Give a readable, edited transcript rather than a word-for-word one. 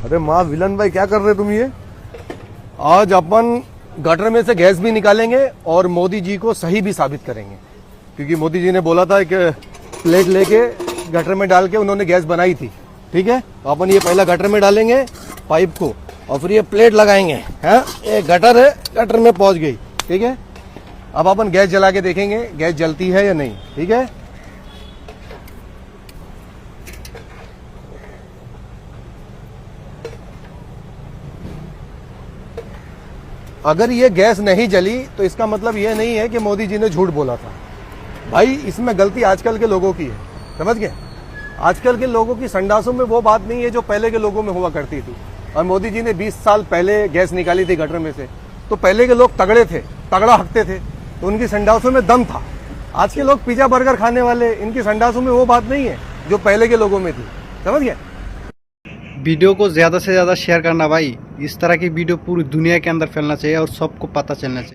अरे माँ विलन भाई, क्या कर रहे तुम ये? आज अपन गटर में से गैस भी निकालेंगे और मोदी जी को सही भी साबित करेंगे, क्योंकि मोदी जी ने बोला था कि प्लेट लेके गटर में डाल के उन्होंने गैस बनाई थी। ठीक है, तो अपन ये पहला गटर में डालेंगे पाइप को और फिर ये प्लेट लगाएंगे। हाँ, ये गटर है, गटर में पहुंच गई। ठीक है, अब अपन गैस जला के देखेंगे गैस जलती है या नहीं। ठीक है, अगर ये गैस नहीं जली तो इसका मतलब ये नहीं है कि मोदी जी ने झूठ बोला था। भाई इसमें गलती आजकल के लोगों की है, समझ गए? आजकल के लोगों की संडासों में वो बात नहीं है जो पहले के लोगों में हुआ करती थी। और मोदी जी ने 20 साल पहले गैस निकाली थी गटर में से, तो पहले के लोग तगड़े थे, तगड़ा हकते थे, तो उनकी संडासों में दम था। आज के लोग पिज्जा बर्गर खाने वाले, इनकी संडासों में वो बात नहीं है जो पहले के लोगों में थी, समझ गए? वीडियो को ज़्यादा से ज़्यादा शेयर करना भाई। इस तरह की वीडियो पूरी दुनिया के अंदर फैलना चाहिए और सबको पता चलना चाहिए।